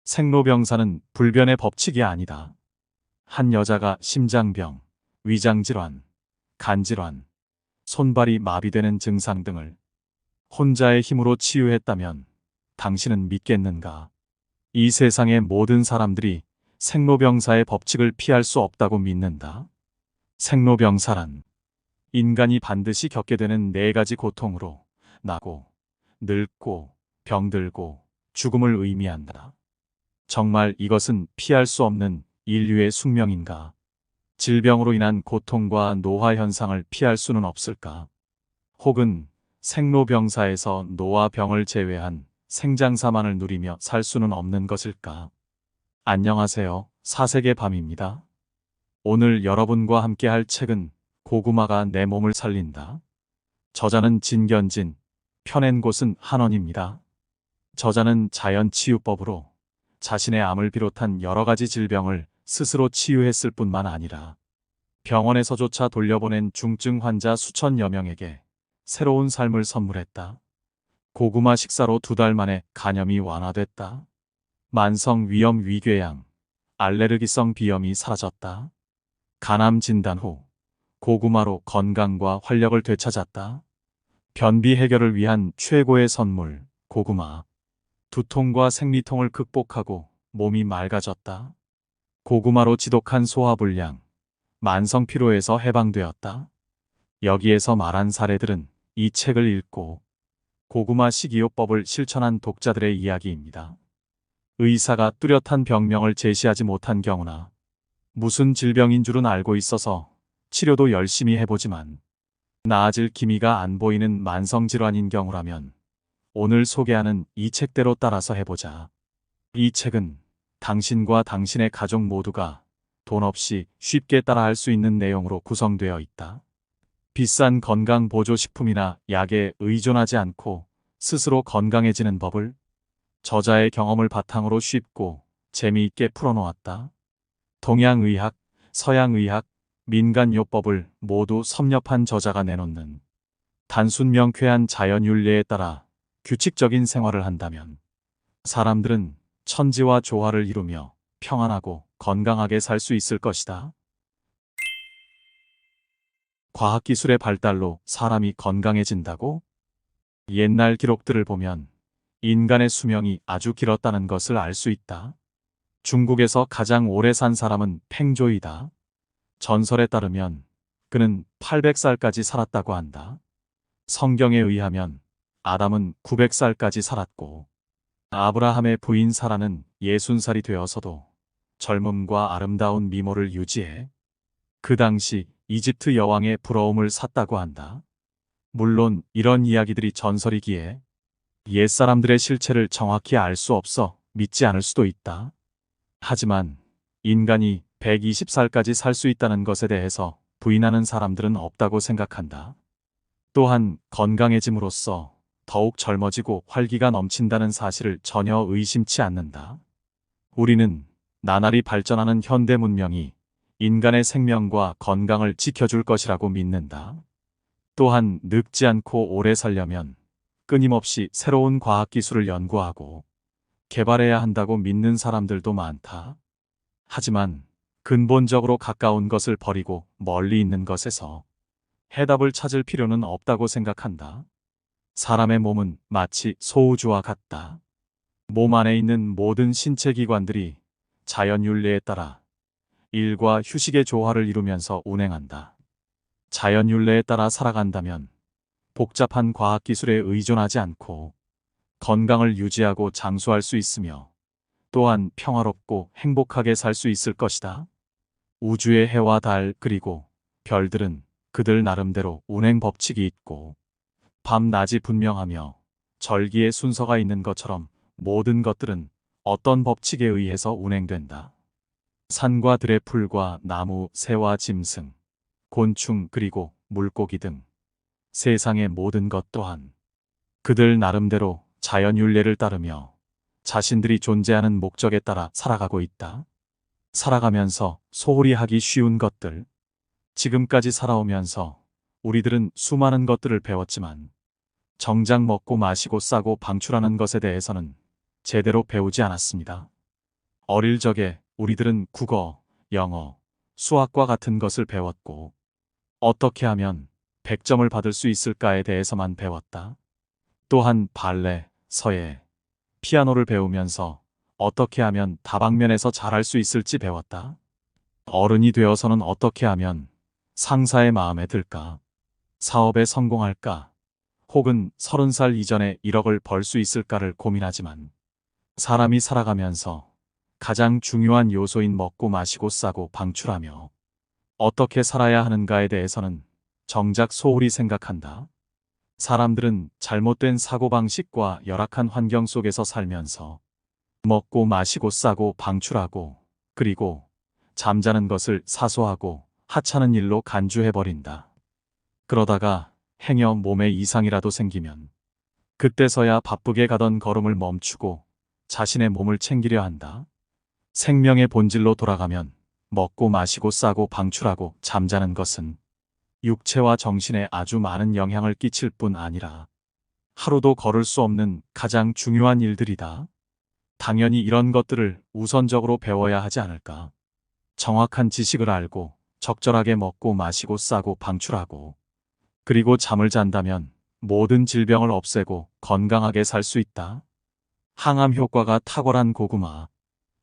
생로병사는 불변의 법칙이 아니다. 한 여자가 심장병, 위장질환, 간질환, 손발이 마비되는 증상 등을 혼자의 힘으로 치유했다면 당신은 믿겠는가? 이 세상의 모든 사람들이 생로병사의 법칙을 피할 수 없다고 믿는다. 생로병사란 인간이 반드시 겪게 되는 네 가지 고통으로 나고, 늙고, 병들고, 죽음을 의미한다. 정말 이것은 피할 수 없는 인류의 숙명인가? 질병으로 인한 고통과 노화 현상을 피할 수는 없을까? 혹은 생로병사에서 노와 병을 제외한 생장사만을 누리며 살 수는 없는 것일까? 안녕하세요. 사색의 밤입니다. 오늘 여러분과 함께 할 책은 고구마가 내 몸을 살린다. 저자는 진견진, 펴낸 곳은 한원입니다. 저자는 자연치유법으로 자신의 암을 비롯한 여러 가지 질병을 스스로 치유했을 뿐만 아니라 병원에서조차 돌려보낸 중증 환자 수천여 명에게 새로운 삶을 선물했다. 고구마 식사로 2달 만에 간염이 완화됐다. 만성 위염 위궤양, 알레르기성 비염이 사라졌다. 간암 진단 후 고구마로 건강과 활력을 되찾았다. 변비 해결을 위한 최고의 선물, 고구마. 두통과 생리통을 극복하고 몸이 맑아졌다. 고구마로 지독한 소화불량, 만성 피로에서 해방되었다. 여기에서 말한 사례들은 이 책을 읽고 고구마 식이요법을 실천한 독자들의 이야기입니다. 의사가 뚜렷한 병명을 제시하지 못한 경우나 무슨 질병인 줄은 알고 있어서 치료도 열심히 해보지만 나아질 기미가 안 보이는 만성질환인 경우라면 오늘 소개하는 이 책대로 따라서 해보자. 이 책은 당신과 당신의 가족 모두가 돈 없이 쉽게 따라할 수 있는 내용으로 구성되어 있다. 비싼 건강보조식품이나 약에 의존하지 않고 스스로 건강해지는 법을 저자의 경험을 바탕으로 쉽고 재미있게 풀어놓았다. 동양의학, 서양의학, 민간요법을 모두 섭렵한 저자가 내놓는 단순 명쾌한 자연윤리에 따라 규칙적인 생활을 한다면 사람들은 천지와 조화를 이루며 평안하고 건강하게 살 수 있을 것이다. 과학기술의 발달로 사람이 건강해진다고? 옛날 기록들을 보면 인간의 수명이 아주 길었다는 것을 알 수 있다. 중국에서 가장 오래 산 사람은 팽조이다. 전설에 따르면 그는 800살까지 살았다고 한다. 성경에 의하면 아담은 900살까지 살았고 아브라함의 부인 사라는 60살이 되어서도 젊음과 아름다운 미모를 유지해 그 당시 이집트 여왕의 부러움을 샀다고 한다. 물론 이런 이야기들이 전설이기에 옛사람들의 실체를 정확히 알 수 없어 믿지 않을 수도 있다. 하지만 인간이 120살까지 살 수 있다는 것에 대해서 부인하는 사람들은 없다고 생각한다. 또한 건강해짐으로써 더욱 젊어지고 활기가 넘친다는 사실을 전혀 의심치 않는다. 우리는 나날이 발전하는 현대 문명이 인간의 생명과 건강을 지켜줄 것이라고 믿는다. 또한 늙지 않고 오래 살려면 끊임없이 새로운 과학기술을 연구하고 개발해야 한다고 믿는 사람들도 많다. 하지만 근본적으로 가까운 것을 버리고 멀리 있는 것에서 해답을 찾을 필요는 없다고 생각한다. 사람의 몸은 마치 소우주와 같다. 몸 안에 있는 모든 신체 기관들이 자연윤리에 따라 일과 휴식의 조화를 이루면서 운행한다. 자연윤리에 따라 살아간다면 복잡한 과학기술에 의존하지 않고 건강을 유지하고 장수할 수 있으며 또한 평화롭고 행복하게 살 수 있을 것이다. 우주의 해와 달 그리고 별들은 그들 나름대로 운행 법칙이 있고 밤낮이 분명하며 절기의 순서가 있는 것처럼 모든 것들은 어떤 법칙에 의해서 운행된다. 산과 들의 풀과 나무, 새와 짐승, 곤충 그리고 물고기 등 세상의 모든 것 또한 그들 나름대로 자연윤례를 따르며 자신들이 존재하는 목적에 따라 살아가고 있다. 살아가면서 소홀히 하기 쉬운 것들, 지금까지 살아오면서 우리들은 수많은 것들을 배웠지만 정작 먹고 마시고 싸고 방출하는 것에 대해서는 제대로 배우지 않았습니다. 어릴 적에 우리들은 국어, 영어, 수학과 같은 것을 배웠고, 어떻게 하면 100점을 받을 수 있을까에 대해서만 배웠다. 또한 발레, 서예, 피아노를 배우면서 어떻게 하면 다방면에서 잘할 수 있을지 배웠다. 어른이 되어서는 어떻게 하면 상사의 마음에 들까? 사업에 성공할까? 혹은 30살 이전에 1억을 벌 수 있을까를 고민하지만 사람이 살아가면서 가장 중요한 요소인 먹고 마시고 싸고 방출하며 어떻게 살아야 하는가에 대해서는 정작 소홀히 생각한다. 사람들은 잘못된 사고방식과 열악한 환경 속에서 살면서 먹고 마시고 싸고 방출하고 그리고 잠자는 것을 사소하고 하찮은 일로 간주해버린다. 그러다가 행여 몸에 이상이라도 생기면 그때서야 바쁘게 가던 걸음을 멈추고 자신의 몸을 챙기려 한다. 생명의 본질로 돌아가면 먹고 마시고 싸고 방출하고 잠자는 것은 육체와 정신에 아주 많은 영향을 끼칠 뿐 아니라 하루도 걸을 수 없는 가장 중요한 일들이다. 당연히 이런 것들을 우선적으로 배워야 하지 않을까. 정확한 지식을 알고 적절하게 먹고 마시고 싸고 방출하고 그리고 잠을 잔다면 모든 질병을 없애고 건강하게 살 수 있다. 항암 효과가 탁월한 고구마.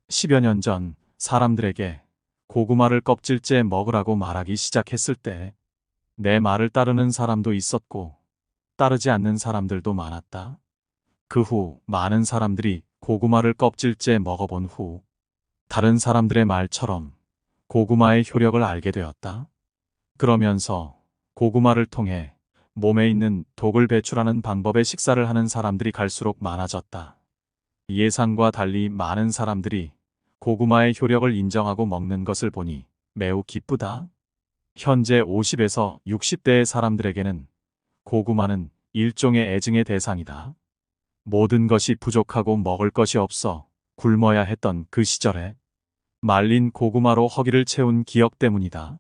10여 년 전 사람들에게 고구마를 껍질째 먹으라고 말하기 시작했을 때 내 말을 따르는 사람도 있었고 따르지 않는 사람들도 많았다. 그 후 많은 사람들이 고구마를 껍질째 먹어본 후 다른 사람들의 말처럼 고구마의 효력을 알게 되었다. 그러면서 고구마를 통해 몸에 있는 독을 배출하는 방법의 식사를 하는 사람들이 갈수록 많아졌다. 예상과 달리 많은 사람들이 고구마의 효력을 인정하고 먹는 것을 보니 매우 기쁘다. 현재 50에서 60대의 사람들에게는 고구마는 일종의 애증의 대상이다. 모든 것이 부족하고 먹을 것이 없어 굶어야 했던 그 시절에 말린 고구마로 허기를 채운 기억 때문이다.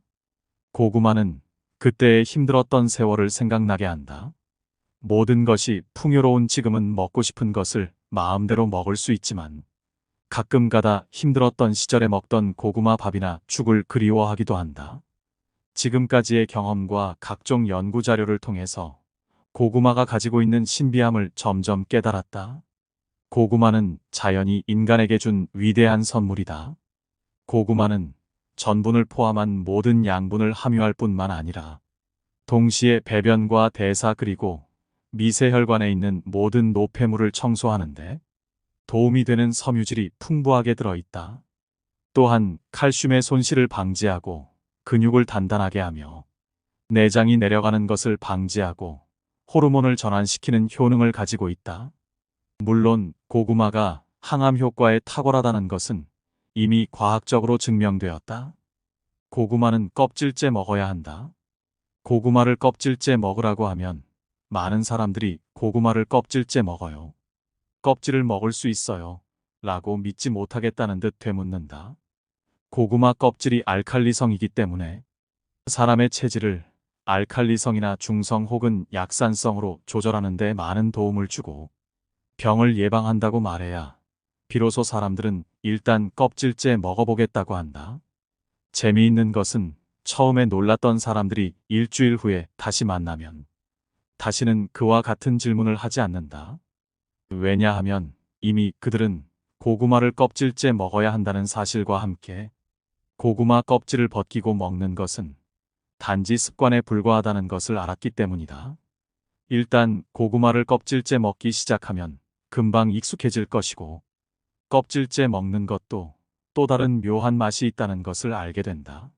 고구마는 그때의 힘들었던 세월을 생각나게 한다. 모든 것이 풍요로운 지금은 먹고 싶은 것을 마음대로 먹을 수 있지만 가끔 가다 힘들었던 시절에 먹던 고구마 밥이나 죽을 그리워하기도 한다. 지금까지의 경험과 각종 연구 자료를 통해서 고구마가 가지고 있는 신비함을 점점 깨달았다. 고구마는 자연이 인간에게 준 위대한 선물이다. 고구마는 전분을 포함한 모든 양분을 함유할 뿐만 아니라 동시에 배변과 대사 그리고 미세혈관에 있는 모든 노폐물을 청소하는데 도움이 되는 섬유질이 풍부하게 들어있다. 또한 칼슘의 손실을 방지하고 근육을 단단하게 하며 내장이 내려가는 것을 방지하고 호르몬을 전환시키는 효능을 가지고 있다. 물론 고구마가 항암 효과에 탁월하다는 것은 이미 과학적으로 증명되었다. 고구마는 껍질째 먹어야 한다. 고구마를 껍질째 먹으라고 하면 많은 사람들이 고구마를 껍질째 먹어요. 껍질을 먹을 수 있어요. 라고 믿지 못하겠다는 듯 되묻는다. 고구마 껍질이 알칼리성이기 때문에 사람의 체질을 알칼리성이나 중성 혹은 약산성으로 조절하는 데 많은 도움을 주고 병을 예방한다고 말해야 비로소 사람들은 일단 껍질째 먹어보겠다고 한다. 재미있는 것은 처음에 놀랐던 사람들이 일주일 후에 다시 만나면 다시는 그와 같은 질문을 하지 않는다. 왜냐하면 이미 그들은 고구마를 껍질째 먹어야 한다는 사실과 함께 고구마 껍질을 벗기고 먹는 것은 단지 습관에 불과하다는 것을 알았기 때문이다. 일단 고구마를 껍질째 먹기 시작하면 금방 익숙해질 것이고 껍질째 먹는 것도 또 다른 묘한 맛이 있다는 것을 알게 된다.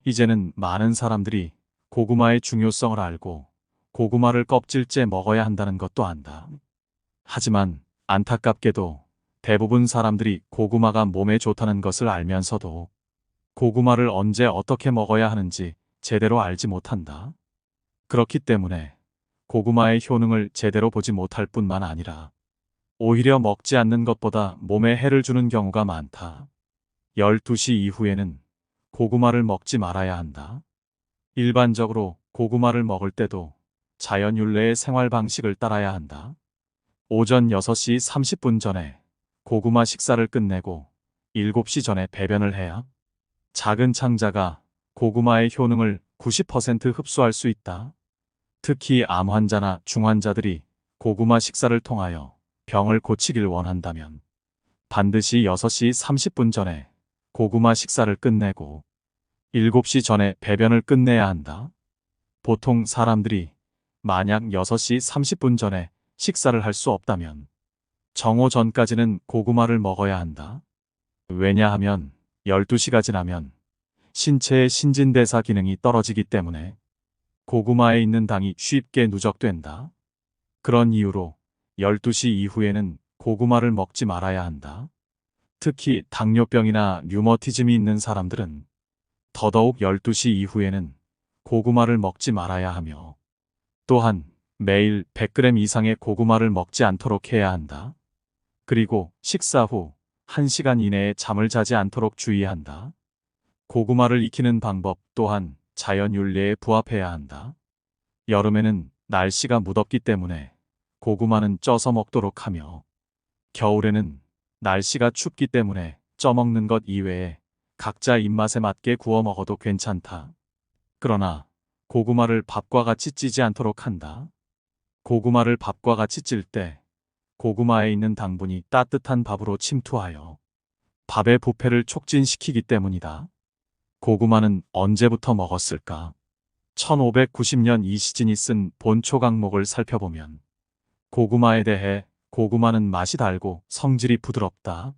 이제는 많은 사람들이 고구마의 중요성을 알고 고구마를 껍질째 먹어야 한다는 것도 안다. 하지만 안타깝게도 대부분 사람들이 고구마가 몸에 좋다는 것을 알면서도 고구마를 언제 어떻게 먹어야 하는지 제대로 알지 못한다. 그렇기 때문에 고구마의 효능을 제대로 보지 못할 뿐만 아니라 오히려 먹지 않는 것보다 몸에 해를 주는 경우가 많다. 12시 이후에는 고구마를 먹지 말아야 한다. 일반적으로 고구마를 먹을 때도 자연윤례의 생활 방식을 따라야 한다. 오전 6시 30분 전에 고구마 식사를 끝내고 7시 전에 배변을 해야 작은 창자가 고구마의 효능을 90% 흡수할 수 있다. 특히 암 환자나 중환자들이 고구마 식사를 통하여 병을 고치길 원한다면 반드시 6시 30분 전에 고구마 식사를 끝내고 7시 전에 배변을 끝내야 한다. 보통 사람들이 만약 6시 30분 전에 식사를 할 수 없다면 정오 전까지는 고구마를 먹어야 한다. 왜냐하면 12시가 지나면 신체의 신진대사 기능이 떨어지기 때문에 고구마에 있는 당이 쉽게 누적된다. 그런 이유로 12시 이후에는 고구마를 먹지 말아야 한다. 특히 당뇨병이나 류머티즘이 있는 사람들은 더더욱 12시 이후에는 고구마를 먹지 말아야 하며 또한 매일 100g 이상의 고구마를 먹지 않도록 해야 한다. 그리고 식사 후 1시간 이내에 잠을 자지 않도록 주의한다. 고구마를 익히는 방법 또한 자연 윤리에 부합해야 한다. 여름에는 날씨가 무덥기 때문에 고구마는 쪄서 먹도록 하며 겨울에는 날씨가 춥기 때문에 쪄 먹는 것 이외에 각자 입맛에 맞게 구워 먹어도 괜찮다. 그러나 고구마를 밥과 같이 찌지 않도록 한다. 고구마를 밥과 같이 찔 때 고구마에 있는 당분이 따뜻한 밥으로 침투하여 밥의 부패를 촉진시키기 때문이다. 고구마는 언제부터 먹었을까? 1590년 이시진이 쓴 본초 강목을 살펴보면 고구마에 대해 고구마는 맛이 달고 성질이 부드럽다.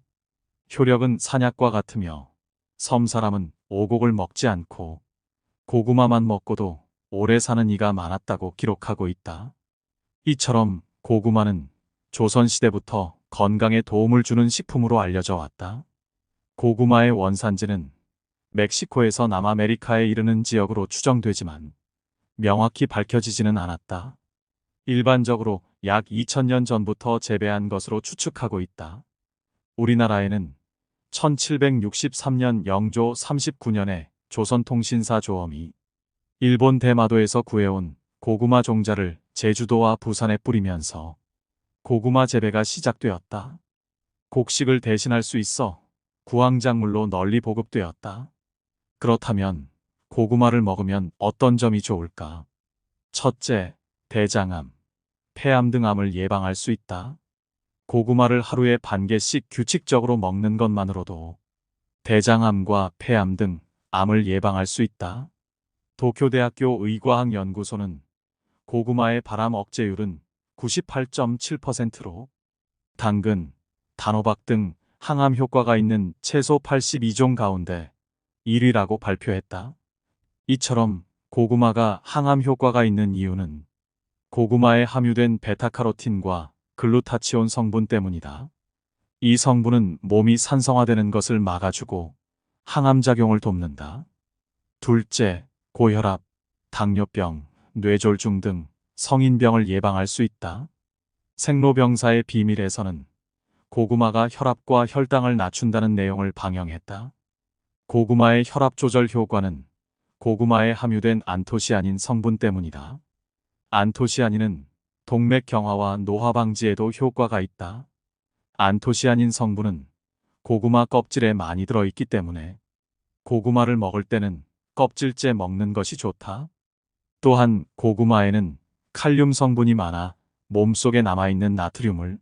효력은 산약과 같으며 섬 사람은 오곡을 먹지 않고 고구마만 먹고도 오래 사는 이가 많았다고 기록하고 있다. 이처럼 고구마는 조선시대부터 건강에 도움을 주는 식품으로 알려져 왔다. 고구마의 원산지는 멕시코에서 남아메리카에 이르는 지역으로 추정되지만 명확히 밝혀지지는 않았다. 일반적으로 약 2000년 전부터 재배한 것으로 추측하고 있다. 우리나라에는 1763년 영조 39년에 조선통신사 조엄이 일본 대마도에서 구해온 고구마 종자를 제주도와 부산에 뿌리면서 고구마 재배가 시작되었다. 곡식을 대신할 수 있어 구황작물로 널리 보급되었다. 그렇다면 고구마를 먹으면 어떤 점이 좋을까? 첫째, 대장암, 폐암 등 암을 예방할 수 있다. 고구마를 하루에 반 개씩 규칙적으로 먹는 것만으로도 대장암과 폐암 등 암을 예방할 수 있다. 도쿄대학교 의과학연구소는 고구마의 발암 억제율은 98.7%로 당근, 단호박 등 항암 효과가 있는 채소 82종 가운데 1위라고 발표했다. 이처럼 고구마가 항암 효과가 있는 이유는 고구마에 함유된 베타카로틴과 글루타치온 성분 때문이다. 이 성분은 몸이 산성화되는 것을 막아주고 항암 작용을 돕는다. 둘째, 고혈압, 당뇨병, 뇌졸중 등 성인병을 예방할 수 있다. 생로병사의 비밀에서는 고구마가 혈압과 혈당을 낮춘다는 내용을 방영했다. 고구마의 혈압 조절 효과는 고구마에 함유된 안토시아닌 성분 때문이다. 안토시아닌은 동맥 경화와 노화 방지에도 효과가 있다. 안토시아닌 성분은 고구마 껍질에 많이 들어있기 때문에 고구마를 먹을 때는 껍질째 먹는 것이 좋다. 또한 고구마에는 칼륨 성분이 많아 몸속에 남아있는 나트륨을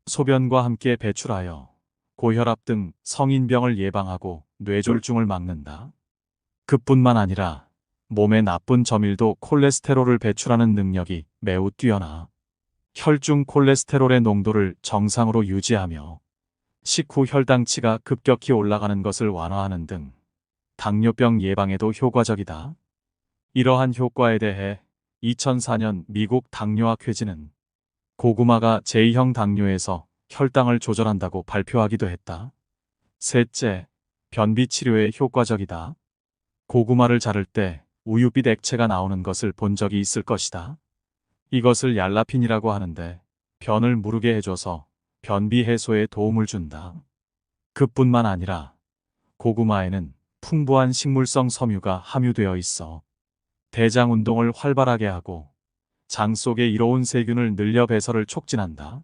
소변과 함께 배출하여 고혈압 등 성인병을 예방하고 뇌졸중을 막는다. 그뿐만 아니라 몸의 나쁜 저밀도 콜레스테롤을 배출하는 능력이 매우 뛰어나 혈중 콜레스테롤의 농도를 정상으로 유지하며 식후 혈당치가 급격히 올라가는 것을 완화하는 등 당뇨병 예방에도 효과적이다. 이러한 효과에 대해 2004년 미국 당뇨학 회지는 고구마가 제2형 당뇨에서 혈당을 조절한다고 발표하기도 했다. 셋째, 변비 치료에 효과적이다. 고구마를 자를 때 우유빛 액체가 나오는 것을 본 적이 있을 것이다. 이것을 얄라핀이라고 하는데 변을 무르게 해줘서 변비 해소에 도움을 준다. 그뿐만 아니라 고구마에는 풍부한 식물성 섬유가 함유되어 있어 대장 운동을 활발하게 하고 장 속에 이로운 세균을 늘려 배설을 촉진한다.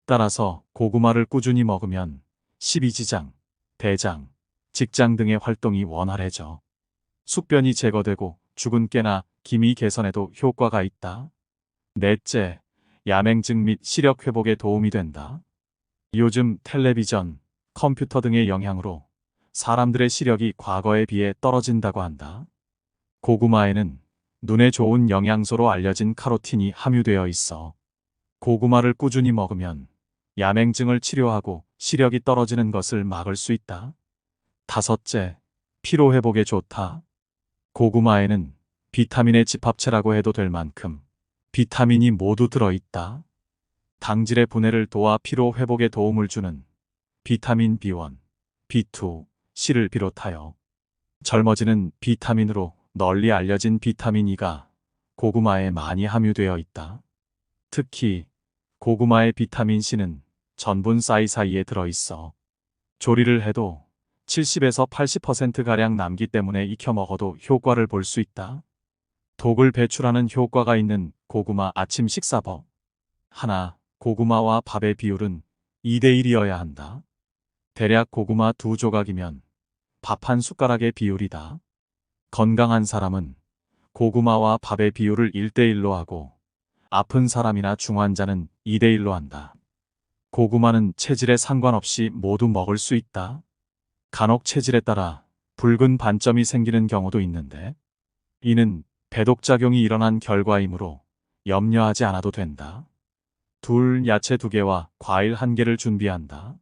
따라서 고구마를 꾸준히 먹으면 식이지장, 대장, 직장 등의 활동이 원활해져. 숙변이 제거되고 죽은 깨나 기미 개선에도 효과가 있다. 넷째, 야맹증 및 시력 회복에 도움이 된다. 요즘 텔레비전, 컴퓨터 등의 영향으로 사람들의 시력이 과거에 비해 떨어진다고 한다. 고구마에는 눈에 좋은 영양소로 알려진 카로틴이 함유되어 있어 고구마를 꾸준히 먹으면 야맹증을 치료하고 시력이 떨어지는 것을 막을 수 있다. 다섯째, 피로 회복에 좋다. 고구마에는 비타민의 집합체라고 해도 될 만큼 비타민이 모두 들어있다. 당질의 분해를 도와 피로 회복에 도움을 주는 비타민 B1, B2, C를 비롯하여 젊어지는 비타민으로 널리 알려진 비타민 E가 고구마에 많이 함유되어 있다. 특히 고구마의 비타민 C는 전분 사이사이에 들어있어 조리를 해도 70에서 80%가량 남기 때문에 익혀 먹어도 효과를 볼 수 있다. 독을 배출하는 효과가 있는 고구마 아침 식사법. 하나, 고구마와 밥의 비율은 2대1이어야 한다. 대략 고구마 2조각이면 밥 한 숟가락의 비율이다. 건강한 사람은 고구마와 밥의 비율을 1대1로 하고 아픈 사람이나 중환자는 2대1로 한다. 고구마는 체질에 상관없이 모두 먹을 수 있다. 간혹 체질에 따라 붉은 반점이 생기는 경우도 있는데 이는 배독작용이 일어난 결과이므로 염려하지 않아도 된다. 둘, 야채 2개와 과일 1개를 준비한다.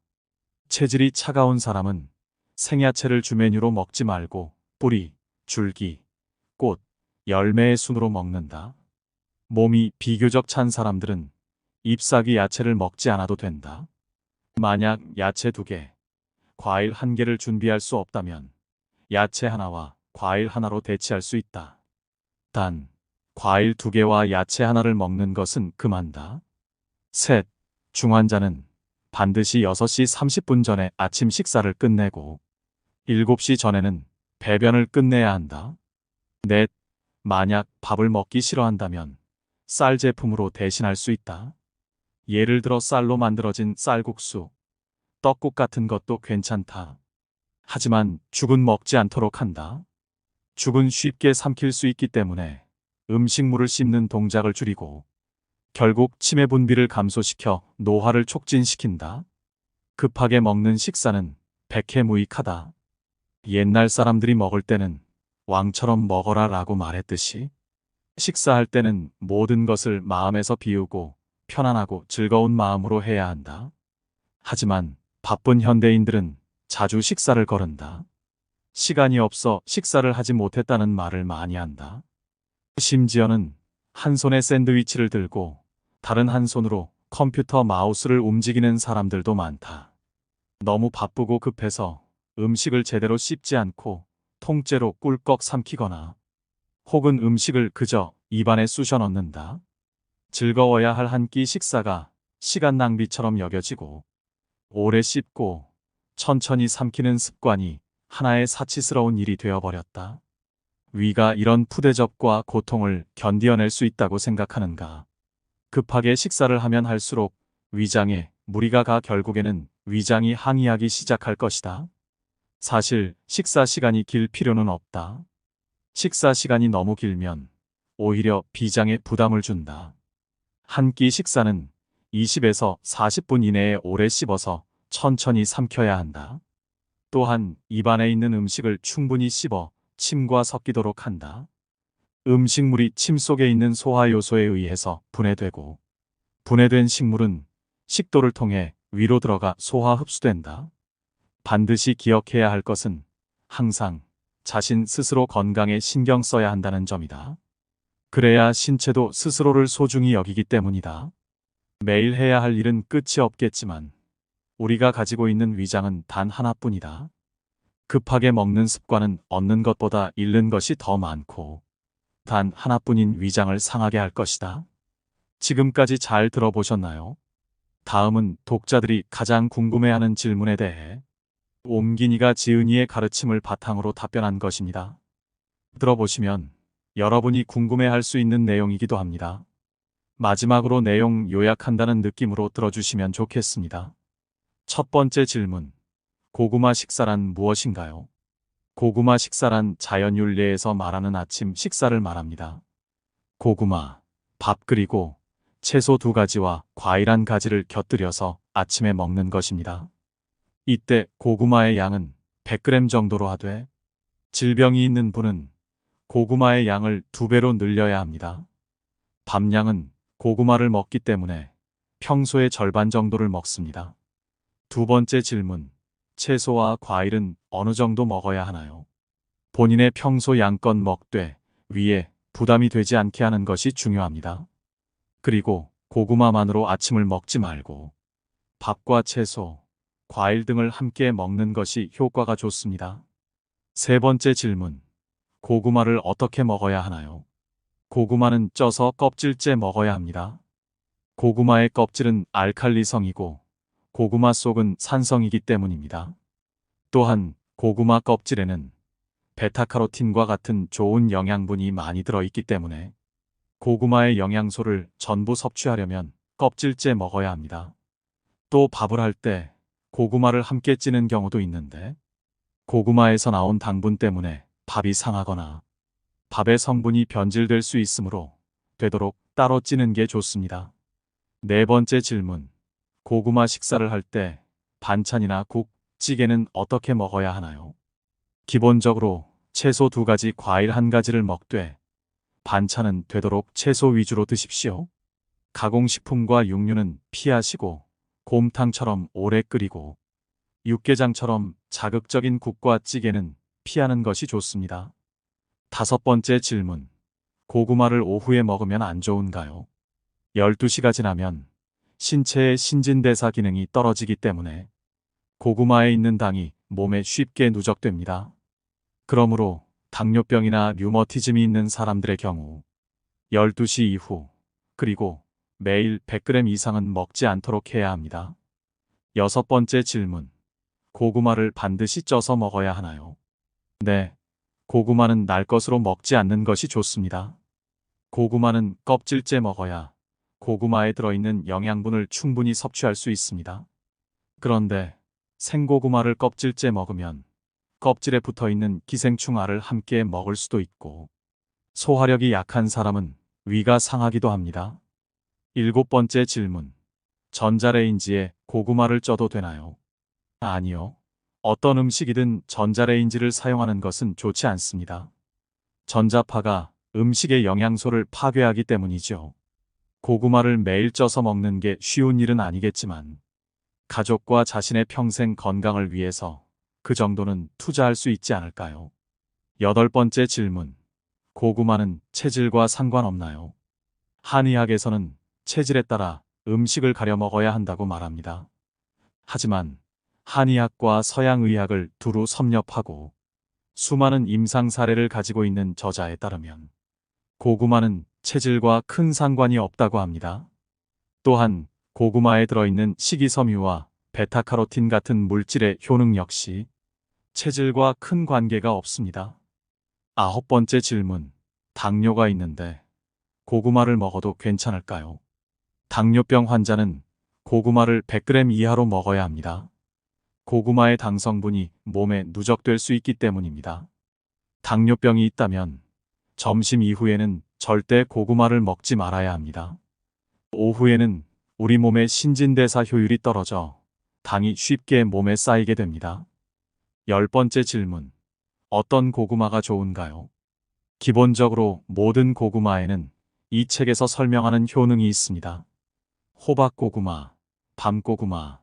체질이 차가운 사람은 생야채를 주메뉴로 먹지 말고 뿌리, 줄기, 꽃, 열매의 순으로 먹는다. 몸이 비교적 찬 사람들은 잎사귀 야채를 먹지 않아도 된다. 만약 야채 2개, 과일 1개를 준비할 수 없다면 야채 하나와 과일 하나로 대체할 수 있다. 단, 과일 2개와 야채 하나를 먹는 것은 금한다. 셋, 중환자는 반드시 6시 30분 전에 아침 식사를 끝내고 7시 전에는 배변을 끝내야 한다. 넷, 만약 밥을 먹기 싫어한다면 쌀 제품으로 대신할 수 있다. 예를 들어 쌀로 만들어진 쌀국수, 떡국 같은 것도 괜찮다. 하지만 죽은 먹지 않도록 한다. 죽은 쉽게 삼킬 수 있기 때문에 음식물을 씹는 동작을 줄이고 결국 치매 분비를 감소시켜 노화를 촉진시킨다. 급하게 먹는 식사는 백해무익하다. 옛날 사람들이 먹을 때는 왕처럼 먹어라 라고 말했듯이 식사할 때는 모든 것을 마음에서 비우고 편안하고 즐거운 마음으로 해야 한다. 하지만 바쁜 현대인들은 자주 식사를 거른다. 시간이 없어 식사를 하지 못했다는 말을 많이 한다. 심지어는 한 손에 샌드위치를 들고 다른 한 손으로 컴퓨터 마우스를 움직이는 사람들도 많다. 너무 바쁘고 급해서 음식을 제대로 씹지 않고 통째로 꿀꺽 삼키거나 혹은 음식을 그저 입안에 쑤셔 넣는다. 즐거워야 할 한 끼 식사가 시간 낭비처럼 여겨지고 오래 씹고 천천히 삼키는 습관이 하나의 사치스러운 일이 되어버렸다. 위가 이런 푸대접과 고통을 견디어낼 수 있다고 생각하는가? 급하게 식사를 하면 할수록 위장에 무리가 가 결국에는 위장이 항의하기 시작할 것이다. 사실 식사 시간이 길 필요는 없다. 식사 시간이 너무 길면 오히려 비장에 부담을 준다. 한 끼 식사는 20에서 40분 이내에 오래 씹어서 천천히 삼켜야 한다. 또한 입안에 있는 음식을 충분히 씹어 침과 섞이도록 한다. 음식물이 침 속에 있는 소화 요소에 의해서 분해되고 분해된 식물은 식도를 통해 위로 들어가 소화 흡수된다. 반드시 기억해야 할 것은 항상 자신 스스로 건강에 신경 써야 한다는 점이다. 그래야 신체도 스스로를 소중히 여기기 때문이다. 매일 해야 할 일은 끝이 없겠지만 우리가 가지고 있는 위장은 단 하나뿐이다. 급하게 먹는 습관은 얻는 것보다 잃는 것이 더 많고 단 하나뿐인 위장을 상하게 할 것이다. 지금까지 잘 들어보셨나요? 다음은 독자들이 가장 궁금해하는 질문에 대해 옴기니가 지은이의 가르침을 바탕으로 답변한 것입니다. 들어보시면 여러분이 궁금해할 수 있는 내용이기도 합니다. 마지막으로 내용 요약한다는 느낌으로 들어주시면 좋겠습니다. 첫 번째 질문. 고구마 식사란 무엇인가요? 고구마 식사란 자연윤리에서 말하는 아침 식사를 말합니다. 고구마, 밥 그리고 채소 2가지와 과일 1가지를 곁들여서 아침에 먹는 것입니다. 이때 고구마의 양은 100g 정도로 하되 질병이 있는 분은 고구마의 양을 2배로 늘려야 합니다. 밤양은 고구마를 먹기 때문에 평소의 절반 정도를 먹습니다. 두 번째 질문. 채소와 과일은 어느 정도 먹어야 하나요? 본인의 평소 양껏 먹되 위에 부담이 되지 않게 하는 것이 중요합니다. 그리고 고구마만으로 아침을 먹지 말고 밥과 채소, 과일 등을 함께 먹는 것이 효과가 좋습니다. 세 번째 질문. 고구마를 어떻게 먹어야 하나요? 고구마는 쪄서 껍질째 먹어야 합니다. 고구마의 껍질은 알칼리성이고 고구마 속은 산성이기 때문입니다. 또한 고구마 껍질에는 베타카로틴과 같은 좋은 영양분이 많이 들어있기 때문에 고구마의 영양소를 전부 섭취하려면 껍질째 먹어야 합니다. 또 밥을 할 때 고구마를 함께 찌는 경우도 있는데 고구마에서 나온 당분 때문에 밥이 상하거나 밥의 성분이 변질될 수 있으므로 되도록 따로 찌는 게 좋습니다. 네 번째 질문. 고구마 식사를 할 때 반찬이나 국, 찌개는 어떻게 먹어야 하나요? 기본적으로 채소 2가지, 과일 1가지를 먹되 반찬은 되도록 채소 위주로 드십시오. 가공식품과 육류는 피하시고 곰탕처럼 오래 끓이고 육개장처럼 자극적인 국과 찌개는 피하는 것이 좋습니다. 다섯 번째 질문. 고구마를 오후에 먹으면 안 좋은가요? 12시가 지나면 신체의 신진대사 기능이 떨어지기 때문에 고구마에 있는 당이 몸에 쉽게 누적됩니다. 그러므로 당뇨병이나 류머티즘이 있는 사람들의 경우 12시 이후 그리고 매일 100g 이상은 먹지 않도록 해야 합니다. 여섯 번째 질문. 고구마를 반드시 쪄서 먹어야 하나요? 네, 고구마는 날 것으로 먹지 않는 것이 좋습니다. 고구마는 껍질째 먹어야 고구마에 들어있는 영양분을 충분히 섭취할 수 있습니다. 그런데 생고구마를 껍질째 먹으면 껍질에 붙어있는 기생충알을 함께 먹을 수도 있고 소화력이 약한 사람은 위가 상하기도 합니다. 일곱 번째 질문. 전자레인지에 고구마를 쪄도 되나요? 아니요. 어떤 음식이든 전자레인지를 사용하는 것은 좋지 않습니다. 전자파가 음식의 영양소를 파괴하기 때문이죠. 고구마를 매일 쪄서 먹는 게 쉬운 일은 아니겠지만 가족과 자신의 평생 건강을 위해서 그 정도는 투자할 수 있지 않을까요? 여덟 번째 질문. 고구마는 체질과 상관없나요? 한의학에서는 체질에 따라 음식을 가려 먹어야 한다고 말합니다. 하지만 한의학과 서양의학을 두루 섭렵하고 수많은 임상 사례를 가지고 있는 저자에 따르면 고구마는 체질과 큰 상관이 없다고 합니다. 또한 고구마에 들어있는 식이섬유와 베타카로틴 같은 물질의 효능 역시 체질과 큰 관계가 없습니다. 아홉 번째 질문. 당뇨가 있는데 고구마를 먹어도 괜찮을까요? 당뇨병 환자는 고구마를 100g 이하로 먹어야 합니다. 고구마의 당 성분이 몸에 누적될 수 있기 때문입니다. 당뇨병이 있다면 점심 이후에는 절대 고구마를 먹지 말아야 합니다. 오후에는 우리 몸의 신진대사 효율이 떨어져 당이 쉽게 몸에 쌓이게 됩니다. 열 번째 질문. 어떤 고구마가 좋은가요? 기본적으로 모든 고구마에는 이 책에서 설명하는 효능이 있습니다. 호박고구마, 밤고구마,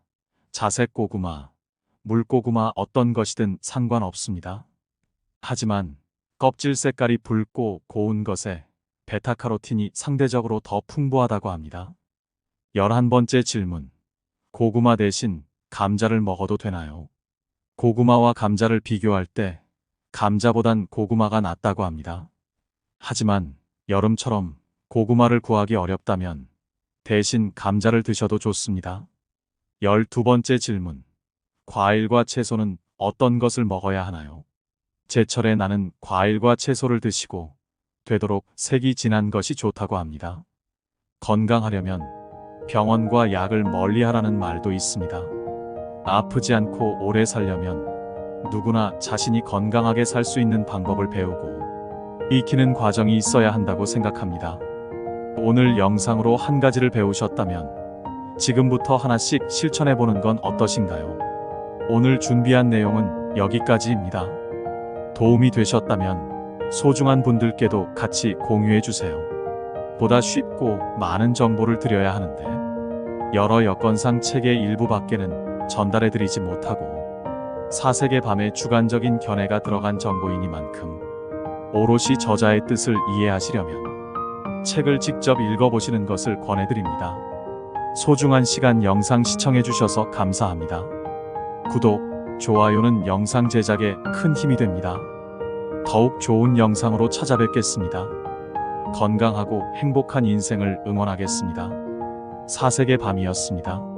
자색고구마, 물고구마 어떤 것이든 상관없습니다. 하지만 껍질 색깔이 붉고 고운 것에 베타카로틴이 상대적으로 더 풍부하다고 합니다. 11번째 질문. 고구마 대신 감자를 먹어도 되나요? 고구마와 감자를 비교할 때 감자보단 고구마가 낫다고 합니다. 하지만 여름처럼 고구마를 구하기 어렵다면 대신 감자를 드셔도 좋습니다. 12번째 질문. 과일과 채소는 어떤 것을 먹어야 하나요? 제철에 나는 과일과 채소를 드시고 되도록 색이 진한 것이 좋다고 합니다. 건강하려면 병원과 약을 멀리하라는 말도 있습니다. 아프지 않고 오래 살려면 누구나 자신이 건강하게 살 수 있는 방법을 배우고 익히는 과정이 있어야 한다고 생각합니다. 오늘 영상으로 한 가지를 배우셨다면 지금부터 하나씩 실천해 보는 건 어떠신가요? 오늘 준비한 내용은 여기까지입니다. 도움이 되셨다면 소중한 분들께도 같이 공유해 주세요. 보다 쉽고 많은 정보를 드려야 하는데 여러 여건상 책의 일부밖에는 전달해 드리지 못하고 사색의 밤에 주관적인 견해가 들어간 정보이니만큼 오롯이 저자의 뜻을 이해하시려면 책을 직접 읽어보시는 것을 권해드립니다. 소중한 시간 영상 시청해 주셔서 감사합니다. 구독, 좋아요는 영상 제작에 큰 힘이 됩니다. 더욱 좋은 영상으로 찾아뵙겠습니다. 건강하고 행복한 인생을 응원하겠습니다. 사색의 밤이었습니다.